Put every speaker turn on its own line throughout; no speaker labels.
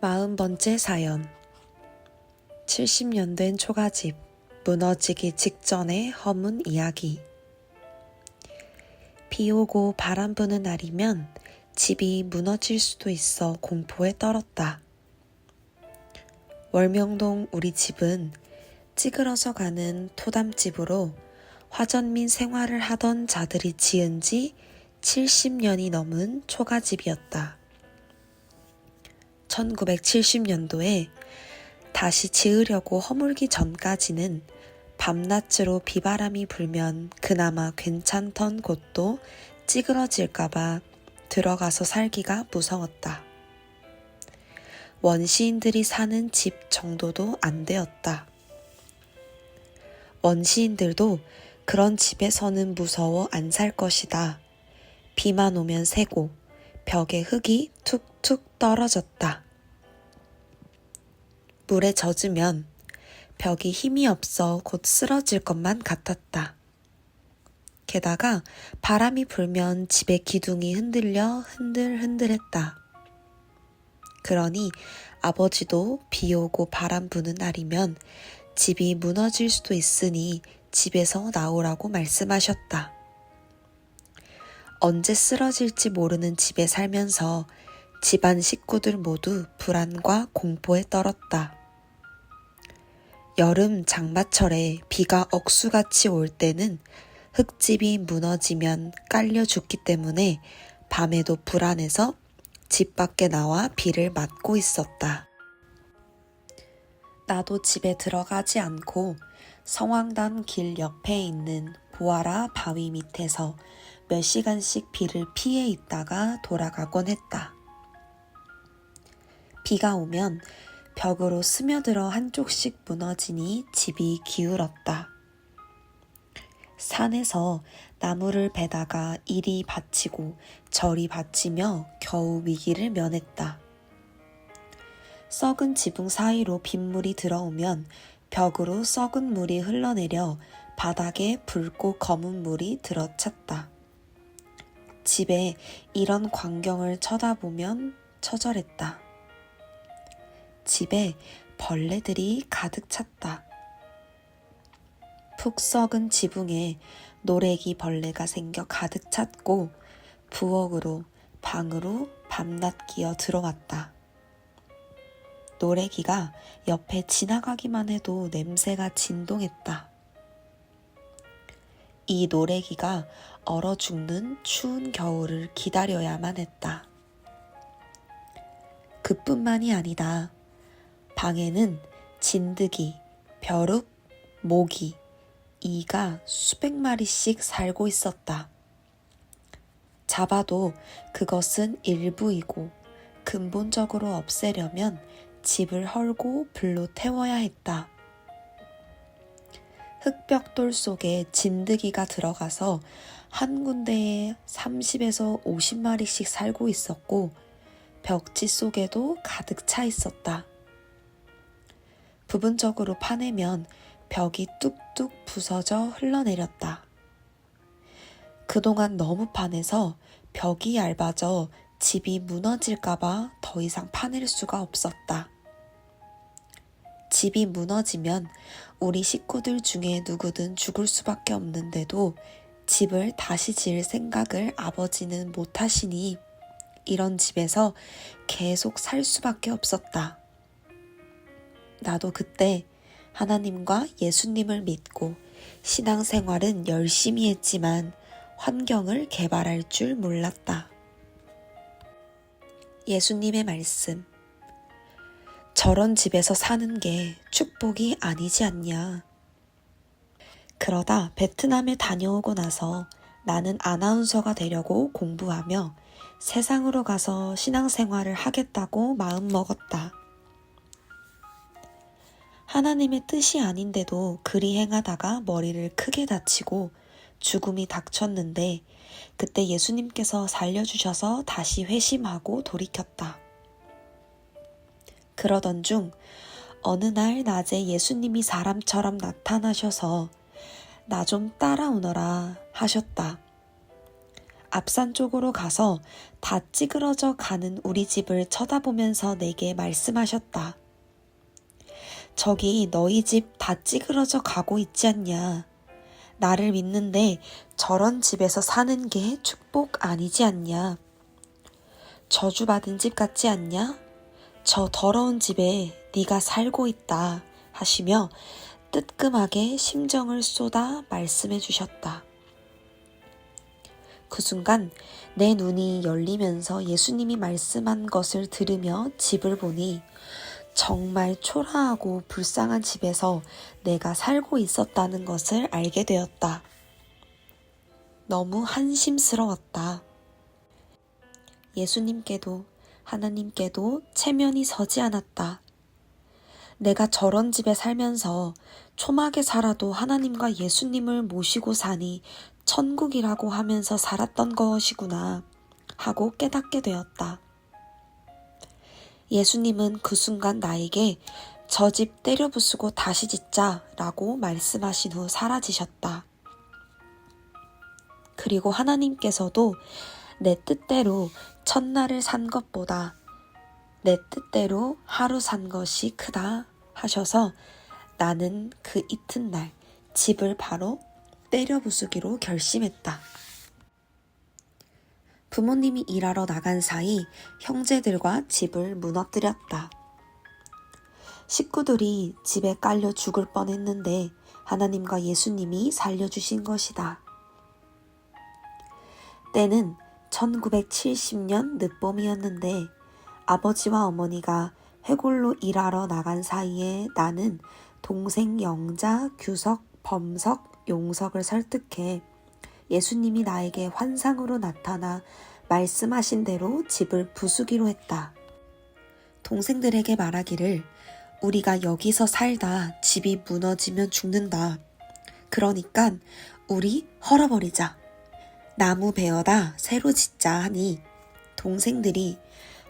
40번째 사연. 70년 된 초가집, 무너지기 직전의 허문 이야기. 비 오고 바람 부는 날이면 집이 무너질 수도 있어 공포에 떨었다. 월명동 우리 집은 찌그러져 가는 토담집으로 화전민 생활을 하던 자들이 지은 지 70년이 넘은 초가집이었다. 1970년도에 다시 지으려고 허물기 전까지는 밤낮으로 비바람이 불면 그나마 괜찮던 곳도 찌그러질까봐 들어가서 살기가 무서웠다. 원시인들이 사는 집 정도도 안 되었다. 원시인들도 그런 집에서는 무서워 안 살 것이다. 비만 오면 새고 벽에 흙이 툭툭 떨어졌다. 물에 젖으면 벽이 힘이 없어 곧 쓰러질 것만 같았다. 게다가 바람이 불면 집의 기둥이 흔들려 흔들흔들했다. 그러니 아버지도 비 오고 바람 부는 날이면 집이 무너질 수도 있으니 집에서 나오라고 말씀하셨다. 언제 쓰러질지 모르는 집에 살면서 집안 식구들 모두 불안과 공포에 떨었다. 여름 장마철에 비가 억수같이 올 때는 흙집이 무너지면 깔려 죽기 때문에 밤에도 불안해서 집 밖에 나와 비를 맞고 있었다. 나도 집에 들어가지 않고 성황단 길 옆에 있는 보아라 바위 밑에서 몇 시간씩 비를 피해 있다가 돌아가곤 했다. 비가 오면 벽으로 스며들어 한쪽씩 무너지니 집이 기울었다. 산에서 나무를 베다가 이리 받치고 저리 받치며 겨우 위기를 면했다. 썩은 지붕 사이로 빗물이 들어오면 벽으로 썩은 물이 흘러내려 바닥에 붉고 검은 물이 들어찼다. 집에 이런 광경을 쳐다보면 처절했다. 집에 벌레들이 가득 찼다. 푹 썩은 지붕에 노래기 벌레가 생겨 가득 찼고 부엌으로 방으로 밤낮 기어 들어왔다. 노래기가 옆에 지나가기만 해도 냄새가 진동했다. 이 노래기가 얼어 죽는 추운 겨울을 기다려야만 했다. 그뿐만이 아니다. 방에는 진드기, 벼룩, 모기, 이가 수백 마리씩 살고 있었다. 잡아도 그것은 일부이고 근본적으로 없애려면 집을 헐고 불로 태워야 했다. 흙벽돌 속에 진드기가 들어가서 한 군데에 30에서 50마리씩 살고 있었고 벽지 속에도 가득 차 있었다. 부분적으로 파내면 벽이 뚝뚝 부서져 흘러내렸다. 그동안 너무 파내서 벽이 얇아져 집이 무너질까봐 더 이상 파낼 수가 없었다. 집이 무너지면 우리 식구들 중에 누구든 죽을 수밖에 없는데도 집을 다시 지을 생각을 아버지는 못하시니 이런 집에서 계속 살 수밖에 없었다. 나도 그때 하나님과 예수님을 믿고 신앙생활은 열심히 했지만 환경을 개발할 줄 몰랐다. 예수님의 말씀. 저런 집에서 사는 게 축복이 아니지 않냐. 그러다 베트남에 다녀오고 나서 나는 아나운서가 되려고 공부하며 세상으로 가서 신앙생활을 하겠다고 마음먹었다. 하나님의 뜻이 아닌데도 그리 행하다가 머리를 크게 다치고 죽음이 닥쳤는데 그때 예수님께서 살려주셔서 다시 회심하고 돌이켰다. 그러던 중 어느 날 낮에 예수님이 사람처럼 나타나셔서 나 좀 따라오너라 하셨다. 앞산 쪽으로 가서 다 찌그러져 가는 우리 집을 쳐다보면서 내게 말씀하셨다. 저기 너희 집 다 찌그러져 가고 있지 않냐. 나를 믿는데 저런 집에서 사는 게 축복 아니지 않냐. 저주받은 집 같지 않냐? 저 더러운 집에 네가 살고 있다 하시며 뜨끔하게 심정을 쏟아 말씀해 주셨다. 그 순간 내 눈이 열리면서 예수님이 말씀한 것을 들으며 집을 보니 정말 초라하고 불쌍한 집에서 내가 살고 있었다는 것을 알게 되었다. 너무 한심스러웠다. 예수님께도 하나님께도 체면이 서지 않았다. 내가 저런 집에 살면서 초막에 살아도 하나님과 예수님을 모시고 사니 천국이라고 하면서 살았던 것이구나 하고 깨닫게 되었다. 예수님은 그 순간 나에게 저 집 때려 부수고 다시 짓자 라고 말씀하신 후 사라지셨다. 그리고 하나님께서도 내 뜻대로 첫날을 산 것보다 내 뜻대로 하루 산 것이 크다 하셔서 나는 그 이튿날 집을 바로 때려 부수기로 결심했다. 부모님이 일하러 나간 사이 형제들과 집을 무너뜨렸다. 식구들이 집에 깔려 죽을 뻔했는데 하나님과 예수님이 살려주신 것이다. 때는 1970년 늦봄이었는데 아버지와 어머니가 회골로 일하러 나간 사이에 나는 동생 영자, 규석, 범석, 용석을 설득해 예수님이 나에게 환상으로 나타나 말씀하신 대로 집을 부수기로 했다. 동생들에게 말하기를 우리가 여기서 살다 집이 무너지면 죽는다. 그러니까 우리 헐어버리자. 나무 베어다 새로 짓자 하니 동생들이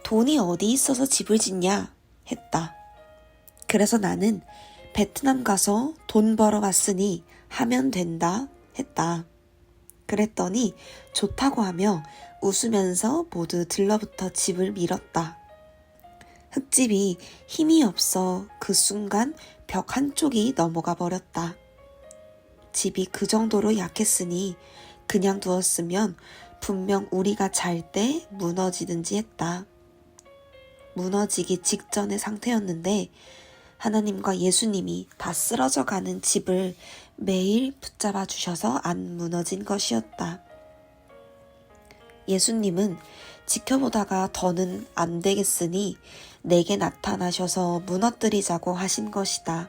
돈이 어디 있어서 집을 짓냐 했다. 그래서 나는 베트남 가서 돈 벌어 왔으니 하면 된다 했다. 그랬더니 좋다고 하며 웃으면서 모두 들러붙어 집을 밀었다. 흙집이 힘이 없어 그 순간 벽 한쪽이 넘어가 버렸다. 집이 그 정도로 약했으니 그냥 두었으면 분명 우리가 잘 때 무너지든지 했다. 무너지기 직전의 상태였는데 하나님과 예수님이 다 쓰러져 가는 집을 매일 붙잡아 주셔서 안 무너진 것이었다. 예수님은 지켜보다가 더는 안 되겠으니 내게 나타나셔서 무너뜨리자고 하신 것이다.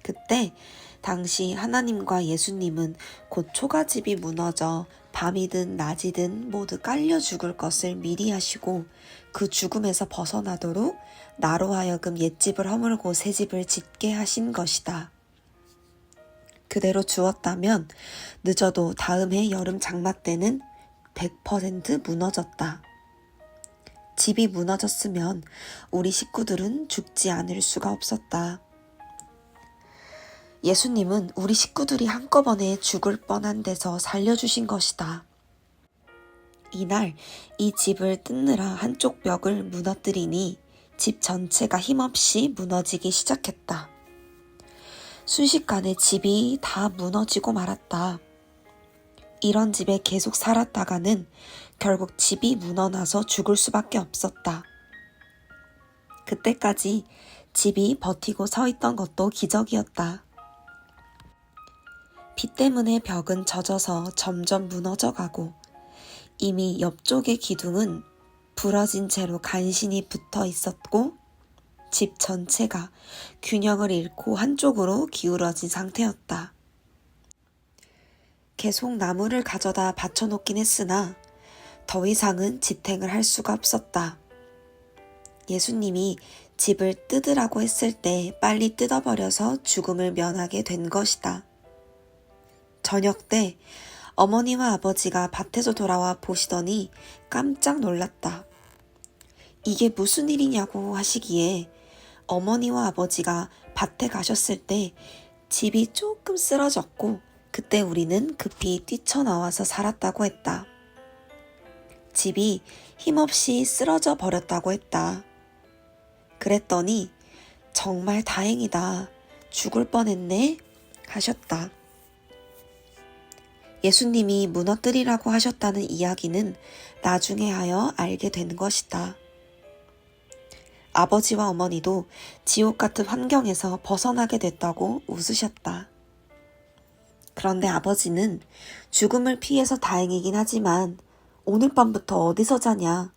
그때 당시 하나님과 예수님은 곧 초가집이 무너져 밤이든 낮이든 모두 깔려 죽을 것을 미리 하시고 그 죽음에서 벗어나도록 나로 하여금 옛집을 허물고 새 집을 짓게 하신 것이다. 그대로 주었다면 늦어도 다음 해 여름 장마 때는 100% 무너졌다. 집이 무너졌으면 우리 식구들은 죽지 않을 수가 없었다. 예수님은 우리 식구들이 한꺼번에 죽을 뻔한 데서 살려주신 것이다. 이날 이 집을 뜯느라 한쪽 벽을 무너뜨리니 집 전체가 힘없이 무너지기 시작했다. 순식간에 집이 다 무너지고 말았다. 이런 집에 계속 살았다가는 결국 집이 무너나서 죽을 수밖에 없었다. 그때까지 집이 버티고 서 있던 것도 기적이었다. 비 때문에 벽은 젖어서 점점 무너져 가고 이미 옆쪽의 기둥은 부러진 채로 간신히 붙어 있었고 집 전체가 균형을 잃고 한쪽으로 기울어진 상태였다. 계속 나무를 가져다 받쳐놓긴 했으나 더 이상은 지탱을 할 수가 없었다. 예수님이 집을 뜯으라고 했을 때 빨리 뜯어버려서 죽음을 면하게 된 것이다. 저녁 때 어머니와 아버지가 밭에서 돌아와 보시더니 깜짝 놀랐다. 이게 무슨 일이냐고 하시기에 어머니와 아버지가 밭에 가셨을 때 집이 조금 쓰러졌고 그 그때 우리는 급히 뛰쳐나와서 살았다고 했다. 집이 힘없이 쓰러져 버렸다고 했다. 그랬더니 정말 다행이다. 죽을 뻔했네 하셨다. 예수님이 무너뜨리라고 하셨다는 이야기는 나중에 하여 알게 된 것이다. 아버지와 어머니도 지옥 같은 환경에서 벗어나게 됐다고 웃으셨다. 그런데 아버지는 죽음을 피해서 다행이긴 하지만 오늘 밤부터 어디서 자냐,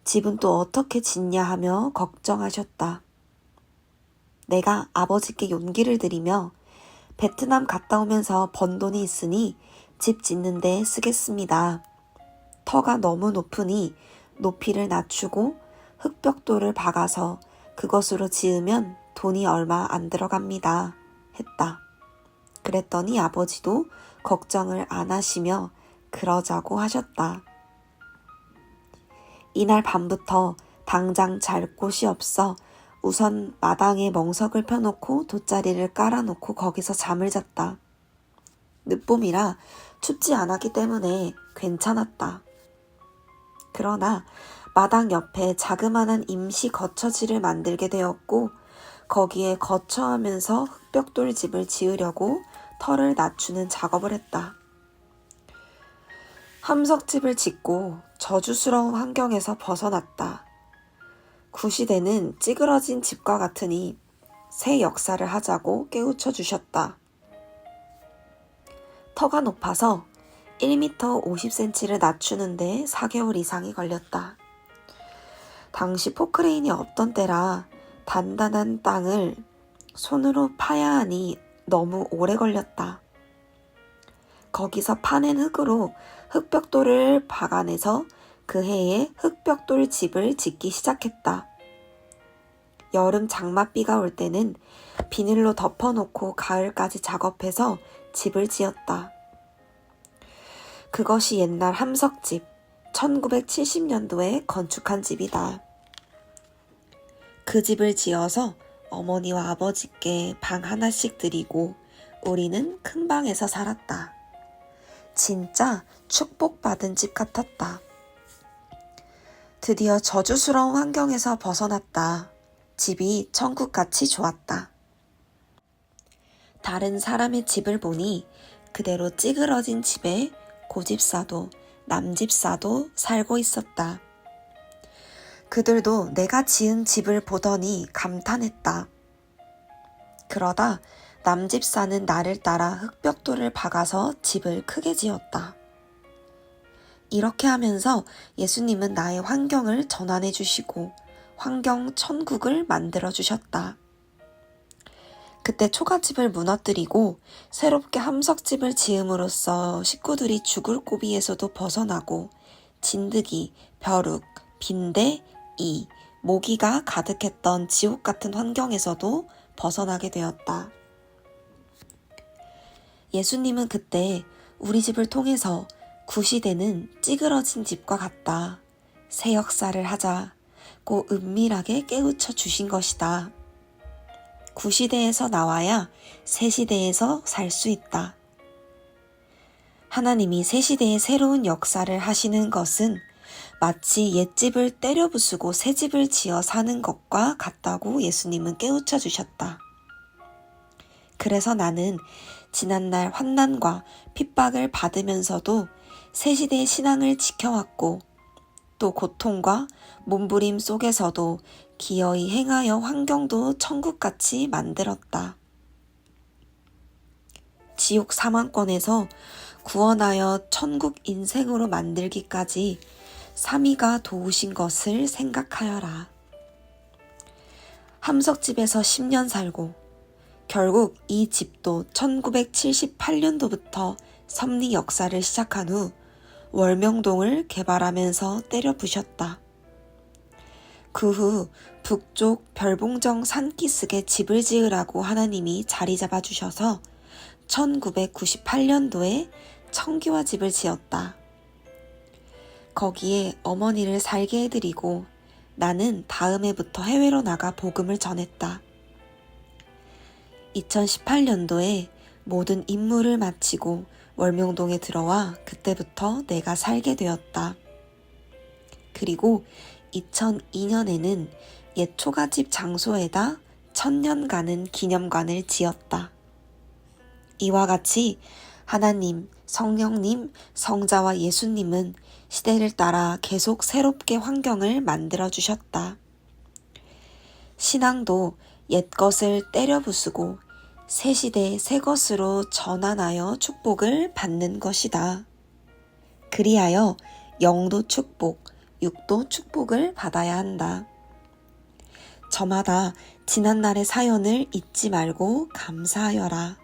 집은 또 어떻게 짓냐 하며 걱정하셨다. 내가 아버지께 용기를 드리며 베트남 갔다 오면서 번 돈이 있으니 집 짓는 데 쓰겠습니다. 터가 너무 높으니 높이를 낮추고 흙벽돌을 박아서 그것으로 지으면 돈이 얼마 안 들어갑니다. 했다. 그랬더니 아버지도 걱정을 안 하시며 그러자고 하셨다. 이날 밤부터 당장 잘 곳이 없어 우선 마당에 멍석을 펴놓고 돗자리를 깔아놓고 거기서 잠을 잤다. 늦봄이라 춥지 않았기 때문에 괜찮았다. 그러나 마당 옆에 자그마한 임시 거처지를 만들게 되었고 거기에 거처하면서 흙벽돌 집을 지으려고 터를 낮추는 작업을 했다. 함석집을 짓고 저주스러운 환경에서 벗어났다. 구시대는 찌그러진 집과 같으니 새 역사를 하자고 깨우쳐 주셨다. 터가 높아서 1m 50cm를 낮추는데 4개월 이상이 걸렸다. 당시 포크레인이 없던 때라 단단한 땅을 손으로 파야 하니 너무 오래 걸렸다. 거기서 파낸 흙으로 흙벽돌을 박아내서 그 해에 흙벽돌 집을 짓기 시작했다. 여름 장맛비가 올 때는 비닐로 덮어놓고 가을까지 작업해서 집을 지었다. 그것이 옛날 함석집, 1970년도에 건축한 집이다. 그 집을 지어서 어머니와 아버지께 방 하나씩 드리고 우리는 큰 방에서 살았다. 진짜 축복받은 집 같았다. 드디어 저주스러운 환경에서 벗어났다. 집이 천국같이 좋았다. 다른 사람의 집을 보니 그대로 찌그러진 집에 고집사도 남집사도 살고 있었다. 그들도 내가 지은 집을 보더니 감탄했다. 그러다 남집사는 나를 따라 흙벽돌을 박아서 집을 크게 지었다. 이렇게 하면서 예수님은 나의 환경을 전환해 주시고 환경 천국을 만들어 주셨다. 그때 초가집을 무너뜨리고 새롭게 함석집을 지음으로써 식구들이 죽을 고비에서도 벗어나고 진드기, 벼룩, 빈대, 이, 모기가 가득했던 지옥 같은 환경에서도 벗어나게 되었다. 예수님은 그때 우리 집을 통해서 구시대는 찌그러진 집과 같다. 새 역사를 하자고 은밀하게 깨우쳐 주신 것이다. 구시대에서 나와야 새시대에서 살 수 있다. 하나님이 새시대에 새로운 역사를 하시는 것은 마치 옛집을 때려 부수고 새집을 지어 사는 것과 같다고 예수님은 깨우쳐 주셨다. 그래서 나는 지난날 환난과 핍박을 받으면서도 새시대의 신앙을 지켜왔고 또 고통과 몸부림 속에서도 기어이 행하여 환경도 천국같이 만들었다. 지옥 사망권에서 구원하여 천국 인생으로 만들기까지 삼위가 도우신 것을 생각하여라. 함석집에서 10년 살고 결국 이 집도 1978년도부터 섭리 역사를 시작한 후 월명동을 개발하면서 때려 부셨다. 그 후 북쪽 별봉정 산기슭에 집을 지으라고 하나님이 자리 잡아주셔서 1998년도에 청기와 집을 지었다. 거기에 어머니를 살게 해드리고 나는 다음 해부터 해외로 나가 복음을 전했다. 2018년도에 모든 임무를 마치고 월명동에 들어와 그때부터 내가 살게 되었다. 그리고 2002년에는 옛 초가집 장소에다 1000년가는 기념관을 지었다. 이와 같이 하나님, 성령님, 성자와 예수님은 시대를 따라 계속 새롭게 환경을 만들어 주셨다. 신앙도 옛 것을 때려 부수고 새 시대 새 것으로 전환하여 축복을 받는 것이다. 그리하여 영도 축복, 육도 축복을 받아야 한다. 저마다 지난날의 사연을 잊지 말고 감사하여라.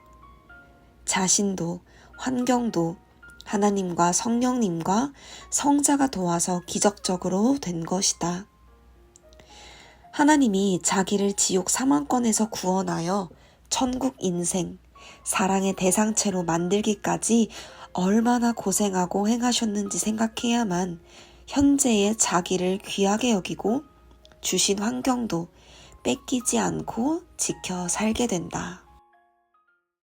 자신도 환경도 하나님과 성령님과 성자가 도와서 기적적으로 된 것이다. 하나님이 자기를 지옥 사망권에서 구원하여 천국 인생, 사랑의 대상체로 만들기까지 얼마나 고생하고 행하셨는지 생각해야만 현재의 자기를 귀하게 여기고 주신 환경도 뺏기지 않고 지켜 살게 된다.